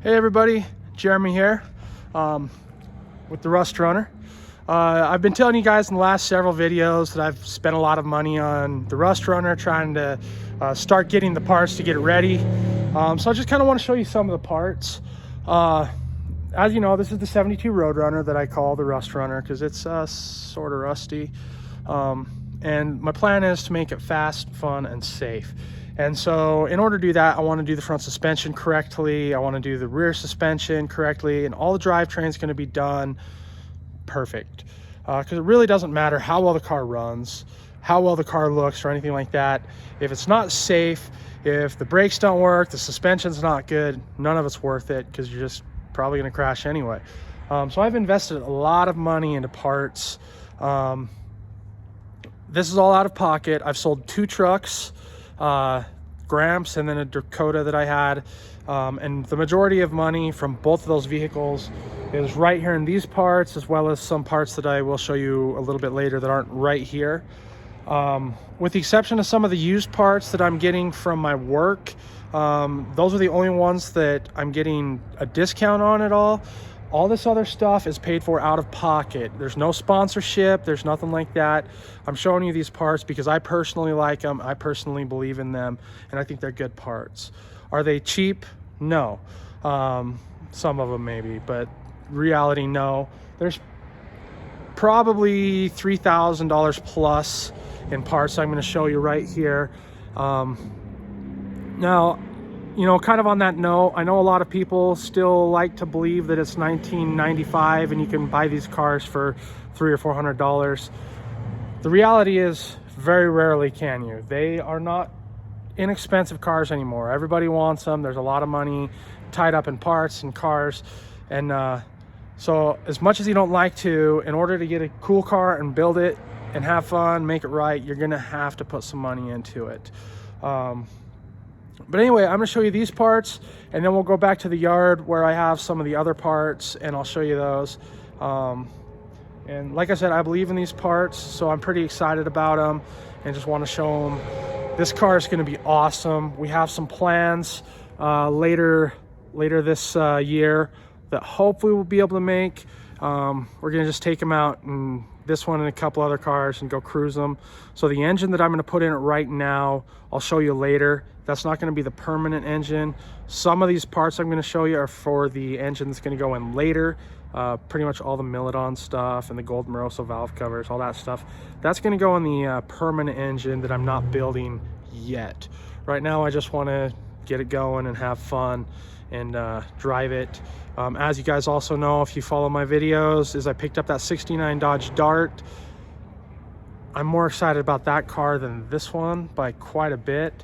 Hey everybody, Jeremy here with the Rust Runner. I've been telling you guys in the last several videos that I've spent a lot of money on the Rust Runner, trying to start getting the parts to get it ready. So I just kind of want to show you some of the parts. As you know, this is the 72 Road Runner that I call the Rust Runner because it's sort of rusty. And my plan is to make it fast, fun, and safe. And so in order to do that, I want to do the front suspension correctly. I want to do the rear suspension correctly, and all the drivetrain is going to be done perfect. Because it really doesn't matter how well the car runs, how well the car looks, or anything like that. If it's not safe, if the brakes don't work, the suspension's not good, none of it's worth it because you're just probably going to crash anyway. So I've invested a lot of money into parts. This is all out of pocket. I've sold 2 trucks, Gramps and then a Dakota that I had, and the majority of money from both of those vehicles is right here in these parts, as well as some parts that I will show you a little bit later that aren't right here. With the exception of some of the used parts that I'm getting from my work, those are the only ones that I'm getting a discount on at all. All this other stuff is paid for out of pocket. There's no sponsorship, there's nothing like that. I'm showing you these parts because I personally like them, I personally believe in them, and I think they're good parts. Are they cheap? No. Some of them maybe, but reality, no. There's probably $3,000 plus in parts I'm going to show you right here. Now, you know, kind of on that note, I know a lot of people still like to believe that it's 1995 and you can buy these cars for $300 or $400. The reality is, very rarely can you. They are not inexpensive cars anymore. Everybody wants them. There's a lot of money tied up in parts and cars. And so as much as you don't like to, in order to get a cool car and build it and have fun, make it right, you're gonna have to put some money into it. But anyway, I'm going to show you these parts, and then we'll go back to the yard where I have some of the other parts, and I'll show you those. And like I said, I believe in these parts, so I'm pretty excited about them and just want to show them. This car is going to be awesome. We have some plans later this year that hopefully we'll be able to make. We're going to just take them out, and this one and a couple other cars, and go cruise them. So the engine that I'm going to put in it right now, I'll show you later. That's not going to be the permanent engine. Some of these parts I'm going to show you are for the engine that's going to go in later. Pretty much all the Milodon stuff and the gold Moroso valve covers, all that stuff. That's going to go in the permanent engine that I'm not building yet. Right now I just want to get it going and have fun and drive it. As you guys also know, if you follow my videos, is I picked up that 69 Dodge Dart. I'm more excited about that car than this one by quite a bit.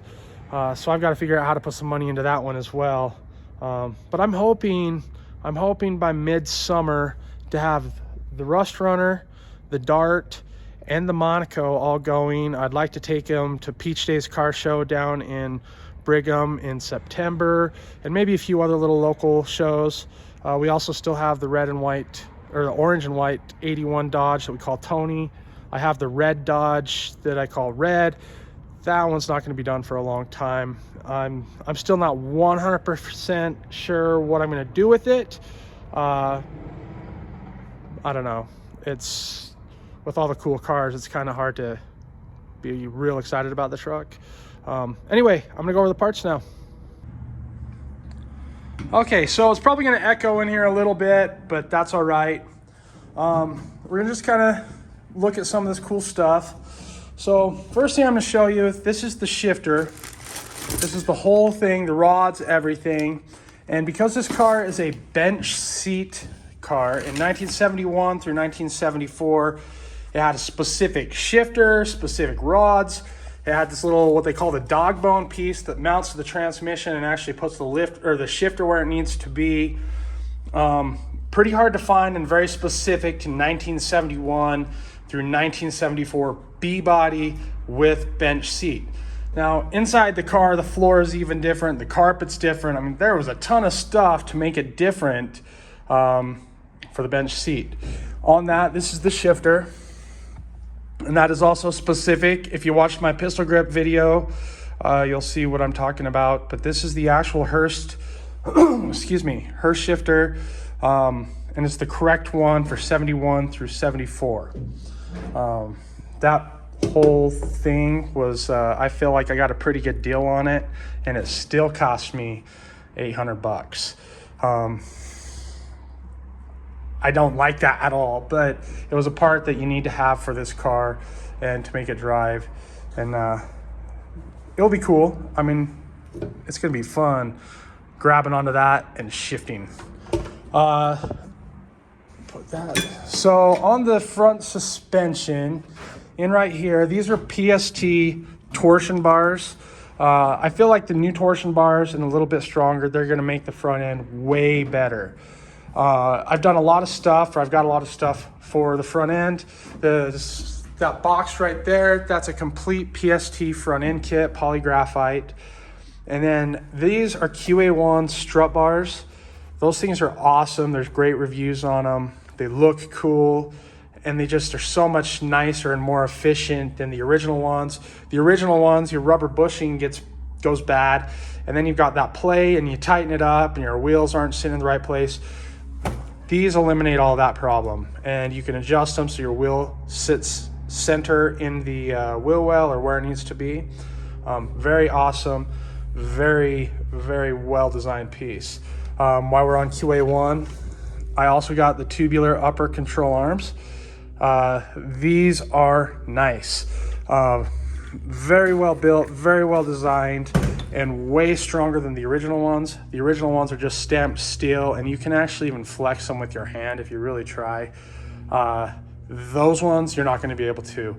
So I've got to figure out how to put some money into that one as well. But I'm hoping by midsummer to have the Rust Runner, the Dart, and the Monaco all going. I'd like to take them to Peach Days Car Show down in Brigham in September, and maybe a few other little local shows. We also still have the red and white, or the orange and white 81 Dodge that we call Tony. I have the red Dodge that I call Red. That one's not going to be done for a long time. I'm still not 100% sure what I'm going to do with it. I don't know. It's, with all the cool cars, it's kind of hard to be real excited about the truck. Anyway, I'm going to go over the parts now. Okay, so it's probably going to echo in here a little bit, but that's all right. We're going to just kind of look at some of this cool stuff. So first thing I'm going to show you, this is the shifter. This is the whole thing, the rods, everything. And because this car is a bench seat car, in 1971 through 1974, it had a specific shifter, specific rods. It had this little, what they call the dog bone piece that mounts to the transmission and actually puts the lift or the shifter where it needs to be. Pretty hard to find and very specific to 1971 through 1974 B-body with bench seat. Now inside the car, the floor is even different, the carpet's different. I mean, there was a ton of stuff to make it different for the bench seat. On that, this is the shifter, and that is also specific. If you watched my pistol grip video, you'll see what I'm talking about. But this is the actual Hurst excuse me, her shifter, and it's the correct one for 71 through 74. That whole thing was, I feel like I got a pretty good deal on it, and it still cost me $800. I don't like that at all, but it was a part that you need to have for this car and to make it drive, and it'll be cool. I mean, it's gonna be fun grabbing onto that and shifting. Put that. So on the front suspension, in right here, these are PST torsion bars. I feel like the new torsion bars and a little bit stronger, they're gonna make the front end way better. I've done a lot of stuff, or I've got a lot of stuff for the front end. That box right there, that's a complete PST front end kit, polygraphite. And then these are QA1 strut bars. Those things are awesome. There's great reviews on them. They look cool, and they just are so much nicer and more efficient than the original ones. The original ones, your rubber bushing goes bad, and then you've got that play and you tighten it up and your wheels aren't sitting in the right place. These eliminate all that problem, and you can adjust them so your wheel sits center in the wheel well or where it needs to be. Very awesome, very, very well designed piece. While we're on QA1, I also got the tubular upper control arms. These are nice. Very well built, very well designed, and way stronger than the original ones. The original ones are just stamped steel, and you can actually even flex them with your hand if you really try. Those ones, you're not going to be able to.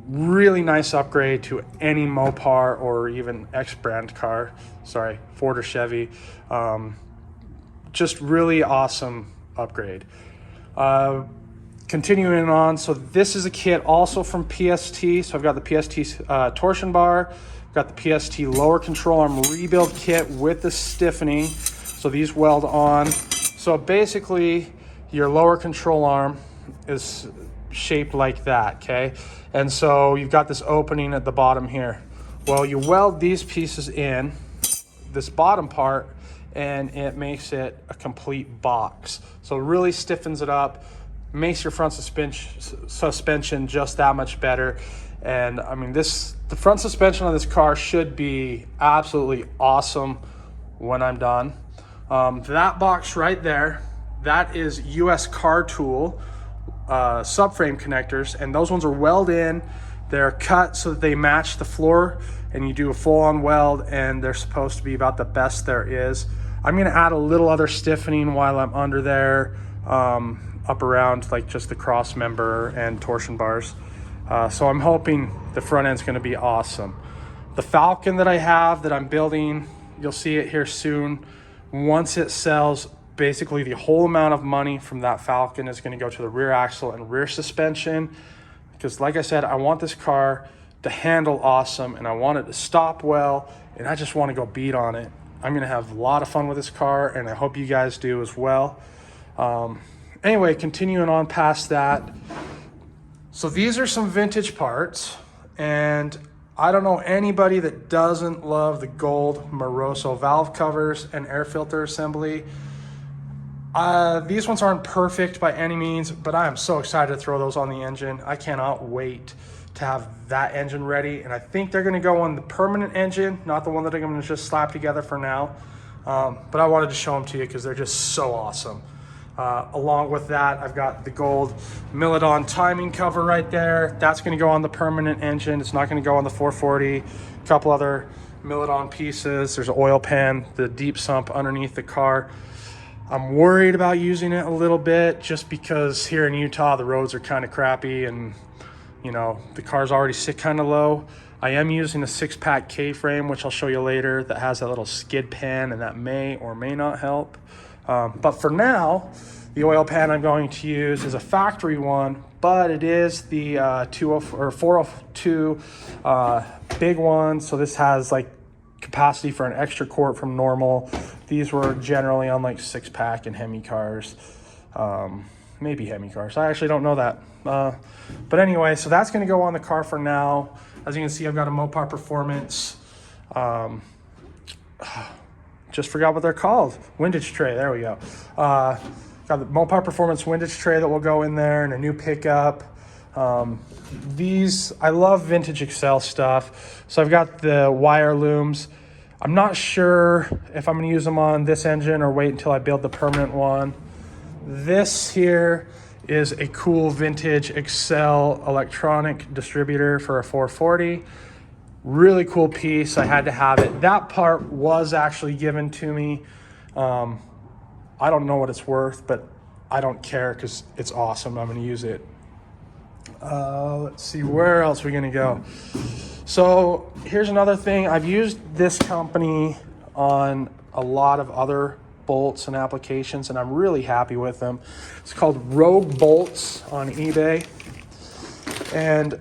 Really nice upgrade to any Mopar or even X brand car. Sorry, Ford or Chevy. Just really awesome upgrade. Continuing on, so this is a kit also from PST. So I've got the PST torsion bar, got the PST lower control arm rebuild kit with the stiffening. So these weld on. So basically, your lower control arm is shaped like that, okay? And so you've got this opening at the bottom here. Well, you weld these pieces in, this bottom part, and it makes it a complete box. So it really stiffens it up, makes your front suspension just that much better. And I mean, the front suspension on this car should be absolutely awesome when I'm done. That box right there, that is US car tool subframe connectors, and those ones are welded in. They're cut so that they match the floor, and you do a full-on weld, and they're supposed to be about the best there is. I'm gonna add a little other stiffening while I'm under there, up around like just the cross member and torsion bars. So I'm hoping the front end's gonna be awesome. The Falcon that I have that I'm building, you'll see it here soon. Once it sells, basically the whole amount of money from that Falcon is gonna go to the rear axle and rear suspension. Because like I said, I want this car to handle awesome, and I want it to stop well, and I just wanna go beat on it. I'm gonna have a lot of fun with this car, and I hope you guys do as well. Anyway, continuing on past that. So these are some vintage parts, and I don't know anybody that doesn't love the gold Moroso valve covers and air filter assembly. These ones aren't perfect by any means, but I am so excited to throw those on the engine. I cannot wait to have that engine ready, and I think they're gonna go on the permanent engine, not the one that I'm gonna just slap together for now. But I wanted to show them to you because they're just so awesome. Along with that, I've got the gold Milodon timing cover right there. That's gonna go on the permanent engine. It's not gonna go on the 440. A couple other Milodon pieces. There's an oil pan, the deep sump underneath the car. I'm worried about using it a little bit just because here in Utah, the roads are kind of crappy, and you know, the car's already sit kind of low. I am using a 6-pack K-frame, which I'll show you later, that has that little skid pan, and that may or may not help. But for now, the oil pan I'm going to use is a factory one, but it is the 402 big one. So this has like capacity for an extra quart from normal. These were generally on like 6-pack and Hemi cars, maybe Hemi cars. I actually don't know that. But anyway, so that's going to go on the car for now. As you can see, I've got a Mopar Performance. just forgot what they're called. Windage tray, there we go. Got the Mopar Performance windage tray that will go in there, and a new pickup. These, I love vintage Accel stuff. So I've got the wire looms. I'm not sure if I'm gonna use them on this engine or wait until I build the permanent one. This here is a cool vintage Accel electronic distributor for a 440. Really cool piece, I had to have it. That part was actually given to me. I don't know what it's worth, but I don't care because it's awesome. I'm gonna use it. Let's see, where else are we gonna go? So here's another thing. I've used this company on a lot of other bolts and applications, and I'm really happy with them. It's called Rogue Bolts on eBay. And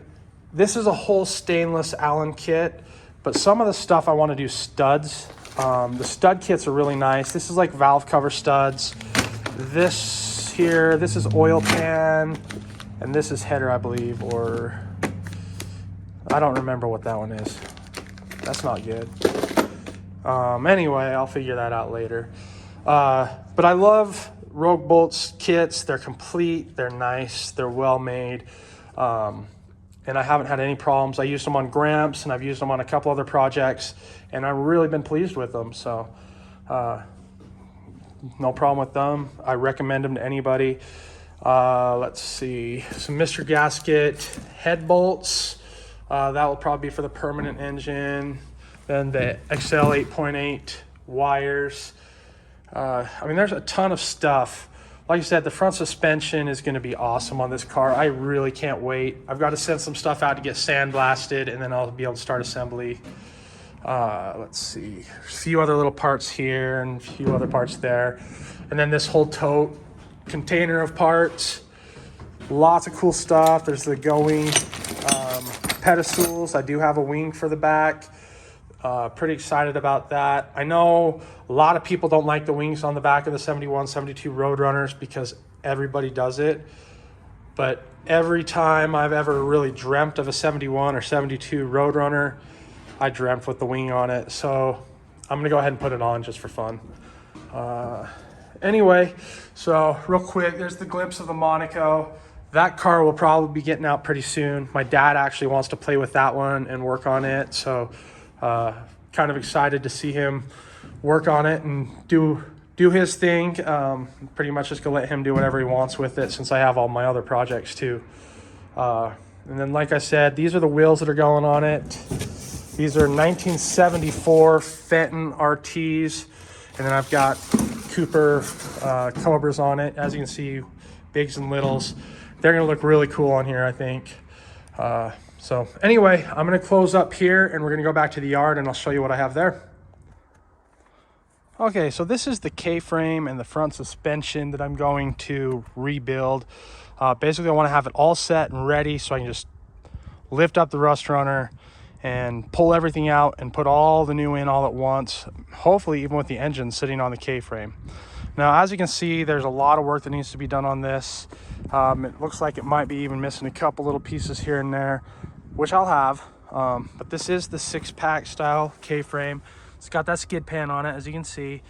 this is a whole stainless Allen kit, but some of the stuff I want to do studs. The stud kits are really nice. This is like valve cover studs. This here, this is oil pan, and this is header, I believe, or I don't remember what that one is. That's not good. Anyway, I'll figure that out later. But I love Rogue Bolts kits. They're complete, they're nice, they're well made. And I haven't had any problems. I used them on Gramps, and I've used them on a couple other projects, and I've really been pleased with them. So no problem with them. I recommend them to anybody. Let's see, some Mr. Gasket head bolts. That will probably be for the permanent engine. Then the Accel 8.8 wires. I mean, there's a ton of stuff. Like I said, the front suspension is going to be awesome on this car. I really can't wait. I've got to send some stuff out to get sandblasted, and then I'll be able to start assembly. Let's see, a few other little parts here and a few other parts there. And then this whole tote container of parts. Lots of cool stuff. There's the going pedestals. I do have a wing for the back. Pretty excited about that. I know a lot of people don't like the wings on the back of the 71, 72 Road Runners because everybody does it. But every time I've ever really dreamt of a 71 or 72 Road Runner, I dreamt with the wing on it. So I'm gonna go ahead and put it on just for fun. Anyway, so real quick, there's the glimpse of the Monaco. That car will probably be getting out pretty soon. My dad actually wants to play with that one and work on it. So kind of excited to see him work on it and do his thing. Pretty much just gonna let him do whatever he wants with it since I have all my other projects too. And then, like I said, these are the wheels that are going on it. These are 1974 Fenton RTs. And then I've got Cooper Cobras on it. As you can see, bigs and littles. They're gonna look really cool on here, I think. So anyway, I'm gonna close up here and we're gonna go back to the yard and I'll show you what I have there. Okay, so this is the K-frame and the front suspension that I'm going to rebuild. Basically, I wanna have it all set and ready so I can just lift up the Rust Runner and pull everything out and put all the new in all at once, hopefully even with the engine sitting on the K-frame. Now, as you can see, there's a lot of work that needs to be done on this. It looks like it might be even missing a couple little pieces here and there, which I'll have. But this is the 6-pack style K-frame. It's got that skid pan on it, as you can see.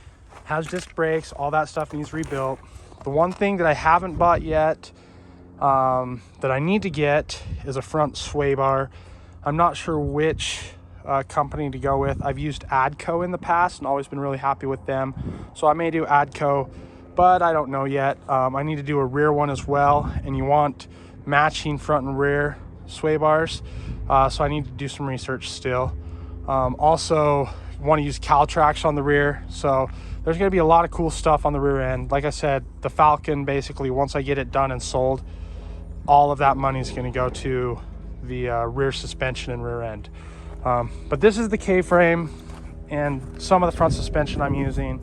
Has disc brakes, all that stuff needs rebuilt. The one thing that I haven't bought yet that I need to get is a front sway bar. I'm not sure which company to go with. I've used Adco in the past and always been really happy with them. So I may do Adco, but I don't know yet. I need to do a rear one as well, and you want matching front and rear sway bars. So I need to do some research still. Also want to use Caltrax on the rear. So there's going to be a lot of cool stuff on the rear end. Like I said, the Falcon, basically, once I get it done and sold, all of that money is going to go to the rear suspension and rear end. But this is the K-frame and some of the front suspension I'm using.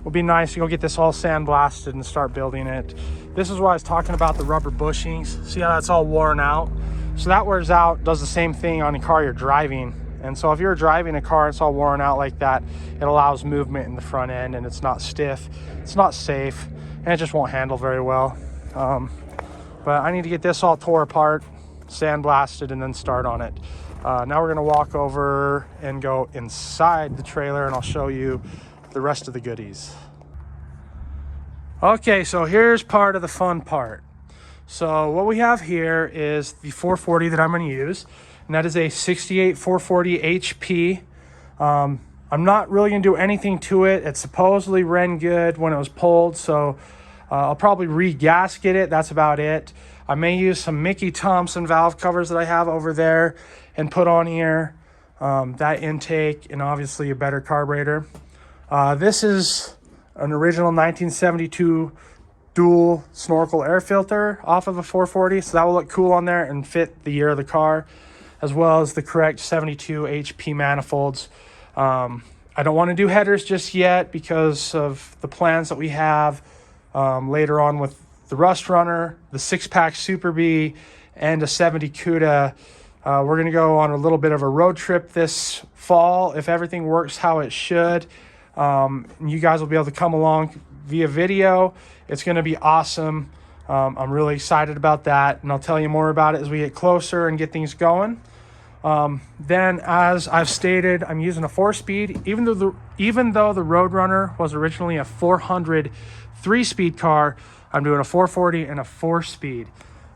Will be nice to go get this all sandblasted and start building it. This is what I was talking about, the rubber bushings. See how that's all worn out? So that wears out, does the same thing on a car you're driving. And so if you're driving a car, it's all worn out like that, it allows movement in the front end and it's not stiff, it's not safe, and it just won't handle very well. But I need to get this all tore apart, sandblasted, and then start on it. Now we're gonna walk over and go inside the trailer, and I'll show you the rest of the goodies. Okay, so here's part of the fun part. So what we have here is the 440 that I'm gonna use, and that is a 68 440 HP. I'm not really gonna do anything to it. It supposedly ran good when it was pulled, so I'll probably re-gasket it. That's about it. I may use some Mickey Thompson valve covers that I have over there and put on here, that intake, and obviously a better carburetor. This is an original 1972 dual snorkel air filter off of a 440, so that will look cool on there and fit the year of the car, as well as the correct 72 HP manifolds. I don't want to do headers just yet because of the plans that we have later on with the Rust Runner, the 6-pack Super B, and a 70 CUDA. We're going to go on a little bit of a road trip this fall if everything works how it should. You guys will be able to come along via video. It's going to be awesome. I'm really excited about that, and I'll tell you more about it as we get closer and get things going. Then, as I've stated, I'm using a 4-speed, even though the Road Runner was originally a 400 3-speed car. I'm doing a 440 and a 4-speed.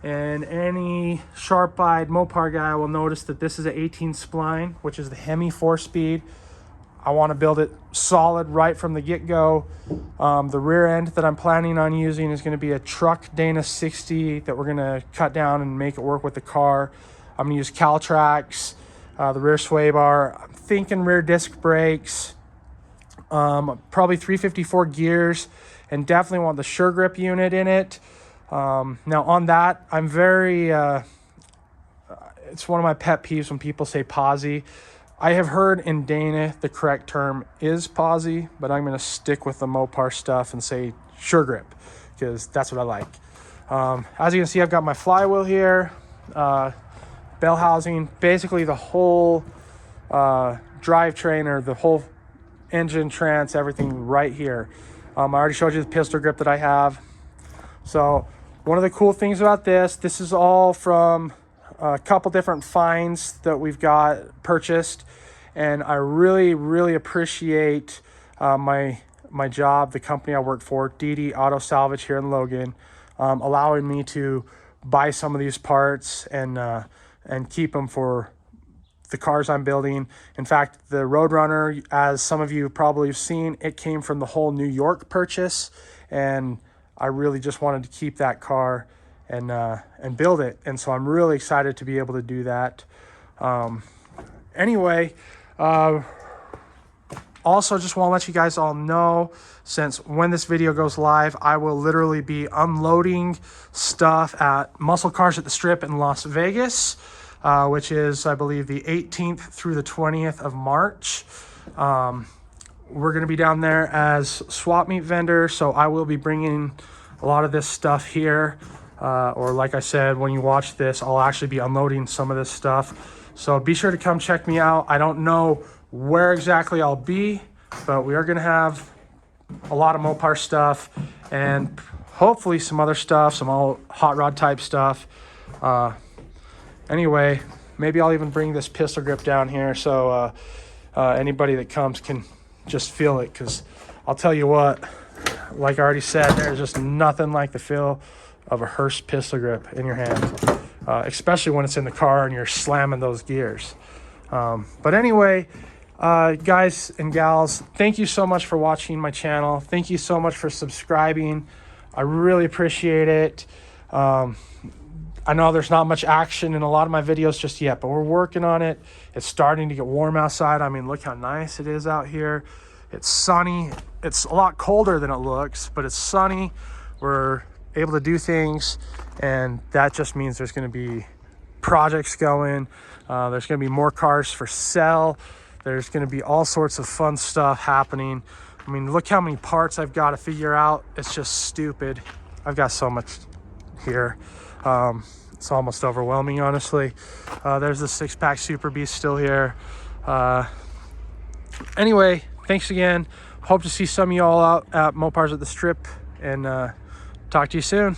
And any sharp-eyed Mopar guy will notice that this is an 18 spline, which is the Hemi 4-speed. I want to build it solid right from the get-go. The rear end that I'm planning on using is going to be a truck Dana 60 that we're going to cut down and make it work with the car. I'm going to use Caltrax, the rear sway bar. I'm thinking rear disc brakes, probably 354 gears, and definitely want the Sure Grip unit in it. Now on that, I'm very, it's one of my pet peeves when people say posi. I have heard in Dana the correct term is posi, but I'm going to stick with the Mopar stuff and say Sure Grip because that's what I like. As you can see, I've got my flywheel here, bell housing, basically the whole drivetrain or the whole engine, trans, everything right here. I already showed you the pistol grip that I have. So one of the cool things about this is all from a couple different finds that we've got purchased, and I really appreciate my job, the company I work for, DD Auto Salvage here in Logan, allowing me to buy some of these parts and keep them for the cars I'm building. In fact, the Road Runner, as some of you probably have seen, it came from the whole New York purchase, and I really just wanted to keep that car and build it, and so I'm really excited to be able to do that. Anyway, also just want to let you guys all know, since when this video goes live, I will literally be unloading stuff at Muscle Cars at the Strip in Las Vegas, which is, I believe, the 18th through the 20th of March. We're going to be down there as swap meet vendor, so I will be bringing a lot of this stuff here. Or like I said, when you watch this, I'll actually be unloading some of this stuff. So be sure to come check me out. I don't know where exactly I'll be, but we are going to have a lot of Mopar stuff and hopefully some other stuff, some all hot rod type stuff. Anyway, maybe I'll even bring this pistol grip down here so anybody that comes can just feel it, because I'll tell you what, like I already said, there's just nothing like the feel of a Hurst pistol grip in your hand, especially when it's in the car and you're slamming those gears. But anyway, guys and gals, thank you so much for watching my channel. Thank you so much for subscribing. I really appreciate it. I know there's not much action in a lot of my videos just yet, but we're working on it. It's starting to get warm outside. I mean, look how nice it is out here. It's sunny. It's a lot colder than it looks, but it's sunny. We're able to do things, and that just means there's going to be projects going. There's going to be more cars for sale. There's going to be all sorts of fun stuff happening. I mean, look how many parts I've got to figure out. It's just stupid. I've got so much here. It's almost overwhelming, honestly. There's the 6-pack Super Beast still here. Anyway, thanks again. Hope to see some of y'all out at Mopars at the Strip, and talk to you soon.